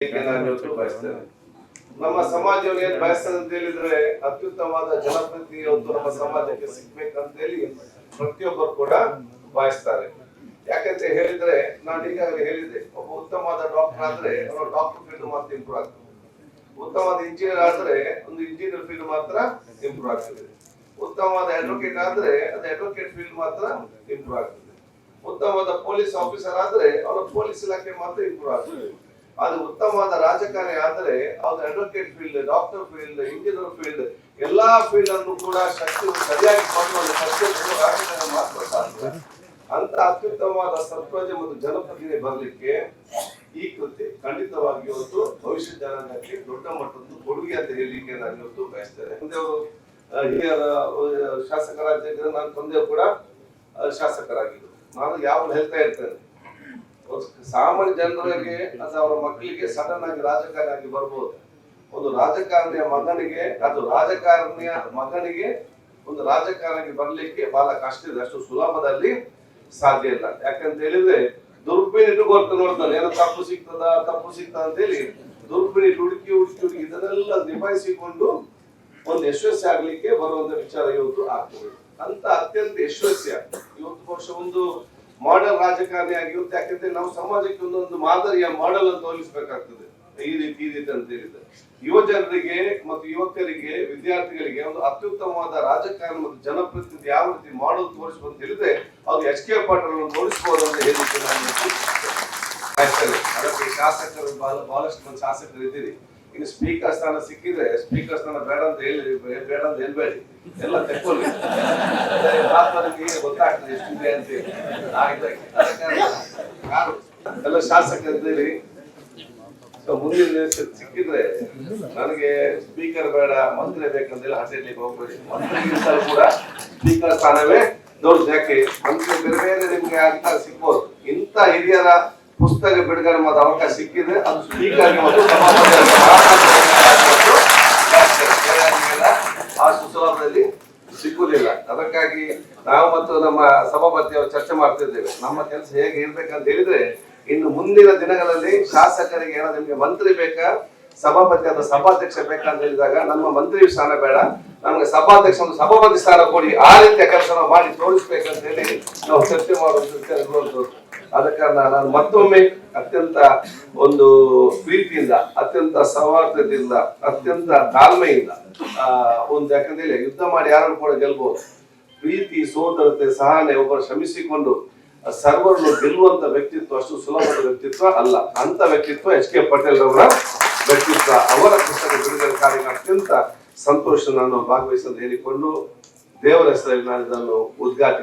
ಬಯಸ್ತೇನೆ. ನಮ್ಮ ಸಮಾಜವನ್ನು ಏನ್ ಬಯಸ್ತದೆ ಅಂತ ಹೇಳಿದ್ರೆ ಅತ್ಯುತ್ತಮವಾದ ಜನಪ್ರತಿನಿಧಿ ಇವತ್ತು ನಮ್ಮ ಸಮಾಜಕ್ಕೆ ಸಿಗ್ಬೇಕಂತ ಹೇಳಿ ಪ್ರತಿಯೊಬ್ಬರು ಕೂಡ ಬಯಸ್ತಾರೆ. ಯಾಕಂತ ಹೇಳಿದ್ರೆ ನಾನು ಈಗಾಗಲೇ ಹೇಳಿದ್ದೆ, ಒಬ್ಬ ಉತ್ತಮವಾದ ಡಾಕ್ಟರ್ ಆದ್ರೆ ಅವರ ಡಾಕ್ಟರ್ ಫೀಲ್ಡ್ ಮಾತ್ರ ಇಂಪ್ರೂವ್ ಆಗ್ತದೆ. ಉತ್ತಮವಾದ ಇಂಜಿನಿಯರ್ ಆದ್ರೆ ಒಂದು ಇಂಜಿನಿಯರ್ ಫೀಲ್ಡ್ ಮಾತ್ರ ಇಂಪ್ರೂವ್ ಆಗ್ತದೆ. ಉತ್ತಮವಾದ ಅಡ್ವೊಕೇಟ್ ಆದ್ರೆ ಅದು ಅಡ್ವೊಕೇಟ್ ಫೀಲ್ಡ್ ಮಾತ್ರ ಇಂಪ್ರೂವ್ ಆಗ್ತದೆ. ಉತ್ತಮವಾದ ಪೊಲೀಸ್ ಆಫೀಸರ್ ಆದ್ರೆ ಅವರ ಪೊಲೀಸ್ ಇಲಾಖೆ ಮಾತ್ರ ಇಂಪ್ರೂವ್ ಆಗ್ತದೆ. ಅದು ಉತ್ತಮವಾದ ರಾಜಕಾರಣಿ ಆದರೆ ಅವ್ರ advocate field, doctor field, engineer field ಎಲ್ಲಾ ಫೀಲ್ಡ್ ಅನ್ನು ಕೂಡ ಶಕ್ತಿ ಸರಿಯಾಗಿ ರಾಜಕಾರಣ ಮಾತ್ರ ಸಾಧ್ಯ. ಅಂತ ಅತ್ಯುತ್ತಮವಾದ ಸರ್ಪ್ರಜೆ ಮತ್ತು ಜನಪ್ರತಿನಿಧಿ ಬರಲಿಕ್ಕೆ ಈ ಕೃತಿ ಖಂಡಿತವಾಗಿ ಇವತ್ತು ಭವಿಷ್ಯ ಜನಾಂಗಕ್ಕೆ ದೊಡ್ಡ ಮಟ್ಟದ ಕೊಡುಗೆ ಅಂತ ಹೇಳಲಿಕ್ಕೆ ನಾನು ಇವತ್ತು ಬಯಸ್ತೇನೆ. ತಂದೆಯವರು ಹಿರಿಯರ ಶಾಸಕರಾಗಿದ್ದರೆ ನನ್ನ ತಂದೆಯವರು ಕೂಡ ಶಾಸಕರಾಗಿದ್ದರು. ನಾನು ಯಾವಾಗ ಹೇಳ್ತಾ ಇರ್ತೇನೆ, ಸಾಮಾನ್ಯ ಜನರಿಗೆ ಅದು ಅವರ ಮಕ್ಕಳಿಗೆ ಸಡನ್ ಆಗಿ ರಾಜಕಾರಣಿ ಆಗಿ ಬರ್ಬೋದು. ಒಂದು ರಾಜಕಾರಣಿಯ ಮಗನಿಗೆ ಒಂದು ರಾಜಕಾರಣಿ ಬರ್ಲಿಕ್ಕೆ ಬಹಳ ಕಷ್ಟ ಇದೆ. ಅಷ್ಟು ಸುಲಭದಲ್ಲಿ ಸಾಧ್ಯ ಇಲ್ಲ. ಯಾಕಂತ ಹೇಳಿದ್ರೆ ದುರ್ಬಿಣಿ ಇಟ್ಟುಕೊಳ್ತಾ ನೋಡ್ತಾನೆ, ಏನೋ ತಪ್ಪು ಸಿಗ್ತದ ಅಂತ ಹೇಳಿ ದುರ್ಬಿಣಿ ಹುಡುಕಿ ಇದನ್ನೆಲ್ಲ ನಿಭಾಯಿಸಿಕೊಂಡು ಒಂದು ಯಶಸ್ವಿ ಆಗ್ಲಿಕ್ಕೆ ಬರುವಂತ ವಿಚಾರ ಇವತ್ತು ಆಗ್ತದೆ. ಅಂತ ಅತ್ಯಂತ ಯಶಸ್ವಿ ಇವತ್ತು ಬಹುಶಃ ಒಂದು ಮಾಡೆಲ್ ರಾಜಕಾರಣಿ ಆಗಿರುತ್ತೆ. ಯಾಕಂದ್ರೆ ನಾವು ಸಮಾಜಕ್ಕೆ ಒಂದೊಂದು ಮಾದರಿಯ ಮಾಡೆಲ್ ಅಂತ ಹೋಲಿಸಬೇಕಾಗ್ತದೆ. ಈ ರೀತಿ ಅಂತ ಹೇಳಿದ್ರೆ ಯುವ ಜನರಿಗೆ ಮತ್ತು ಯುವಕರಿಗೆ, ವಿದ್ಯಾರ್ಥಿಗಳಿಗೆ ಒಂದು ಅತ್ಯುತ್ತಮವಾದ ರಾಜಕಾರಣ ಮತ್ತು ಜನಪ್ರತಿನಿಧಿ ಯಾವ ರೀತಿ ಮಾಡಲ್ ತೋರಿಸಬಹುದು ಅಂತ ಹೇಳಿದ್ರೆ ಅವ್ರು HK ಪಾಟೀಲ್ ತೋರಿಸಬಹುದು ಅಂತ ಹೇಳಿಕ್ಕೆ ನಾನು ಅದಕ್ಕೆ ಶಾಸಕರು ಬಹಳಷ್ಟು ಮಂದಿ ಶಾಸಕರು ಇದ್ದೀರಿ. ಇನ್ನು ಸ್ಪೀಕರ್ ಸ್ಥಾನ ಸಿಕ್ಕಿದ್ರೆ ಸ್ಪೀಕರ್ ಸ್ಥಾನ ಬೇಡ ಅಂತ ಹೇಳ್ಬೇಡಿ, ಎಲ್ಲ ತೆಕ್ಕೊಳ್ಳಿ. ಗೊತ್ತಾಗ್ತದೆ ಎಷ್ಟಿದೆ ಅಂತ ಹೇಳಿ ಎಲ್ಲ ಶಾಸಕರಿದ್ದೀರಿ. ಮುಂದಿನ ಸಿಕ್ಕಿದ್ರೆ ನನಗೆ ಸ್ಪೀಕರ್ ಬೇಡ, ಮಂತ್ರಿ ಬೇಕಂತ ಹೇಳಿ ಹಟ್ಟಿರ್ಲಿಕ್ಕೆ ಹೋಗ್ಬೇಡಿ. ಮಂತ್ರಿಗಿಂತ ಕೂಡ ಸ್ಪೀಕರ್ ಸ್ಥಾನವೇ ದೊಡ್ಡ. ಯಾಕೆ ಮಂತ್ರಿ ಬೇರೆ ನಿಮ್ಗೆ ಆಗ್ತಾ ಸಿಗ್ಬೋದು. ಇಂಥ ಹಿರಿಯರ ಪುಸ್ತಕ ಬಿಡುಗಡೆ ಮಾಡೋ ಅವಕಾಶ ಸಿಕ್ಕಿದ್ರೆ ಅದು ಸ್ಪೀಕರ್ಗೆ ಮತ್ತು ಅಷ್ಟು ಸುಲಭದಲ್ಲಿ ಸಿಕ್ಕುವುದಿಲ್ಲ. ಅದಕ್ಕಾಗಿ ನಾವು ಮತ್ತು ನಮ್ಮ ಸಭಾಪತಿ ಅವರು ಚರ್ಚೆ ಮಾಡ್ತಿದ್ದೇವೆ. ನಮ್ಮ ಕೆಲಸ ಹೇಗೆ ಇರ್ಬೇಕಂತ ಹೇಳಿದ್ರೆ, ಇನ್ನು ಮುಂದಿನ ದಿನಗಳಲ್ಲಿ ಶಾಸಕರಿಗೆ ಏನೋ ನಿಮ್ಗೆ ಮಂತ್ರಿ ಬೇಕಾ, ಸಭಾಪತಿ ಅಥವಾ ಸಭಾಧ್ಯಕ್ಷ ಬೇಕಂತ ಹೇಳಿದಾಗ ನಮ್ಮ ಮಂತ್ರಿ ಸ್ಥಾನ ಬೇಡ, ನಮ್ಗೆ ಸಭಾಧ್ಯಕ್ಷ ಒಂದು ಸಭಾಪತಿ ಸ್ಥಾನ ಕೊಡಿ, ಆ ರೀತಿಯ ಕೆಲಸ ಮಾಡಿ ತೋರಿಸ್ಬೇಕಂತ ಹೇಳಿ ನಾವು ಚರ್ಚೆ ಮಾಡುವಂತ. ಅದಕ್ಕೆ ನಾನು ಮತ್ತೊಮ್ಮೆ ಅತ್ಯಂತ ಒಂದು ಪ್ರೀತಿಯಿಂದ, ಅತ್ಯಂತ ಸೌಹಾರ್ದತೆಯಿಂದ, ಅತ್ಯಂತ ತಾಳ್ಮೆಯಿಂದ ಒಂದು, ಯಾಕಂದ್ರೆ ಯುದ್ಧ ಮಾಡಿ ಯಾರನ್ನು ಕೂಡ ಗೆಲ್ಬಹುದು. ಪ್ರೀತಿ, ಸೋದರತೆ, ಸಹನೆ, ಒಬ್ಬರು ಶ್ರಮಿಸಿಕೊಂಡು ಸರ್ವರನ್ನು ಗೆಲ್ಲುವಂತ ವ್ಯಕ್ತಿತ್ವ ಅಷ್ಟು ಸುಲಭದ ವ್ಯಕ್ತಿತ್ವ ಅಲ್ಲ. ಅಂತ ವ್ಯಕ್ತಿತ್ವ HK ಪಾಟೀಲ್ ಅವರ ವ್ಯಕ್ತಿತ್ವ. ಅವರ ಪುಸ್ತಕ ಬಿಡುಗಡೆ ಕಾರ್ಯಕ್ರಮ ಅತ್ಯಂತ ಸಂತೋಷ ನಾನು ಭಾಗವಹಿಸಲು ಹೇಳಿಕೊಂಡು ದೇವರ ಹೆಸರಲ್ಲಿ ನಾನು ಇದನ್ನು ಉದ್ಘಾಟನೆ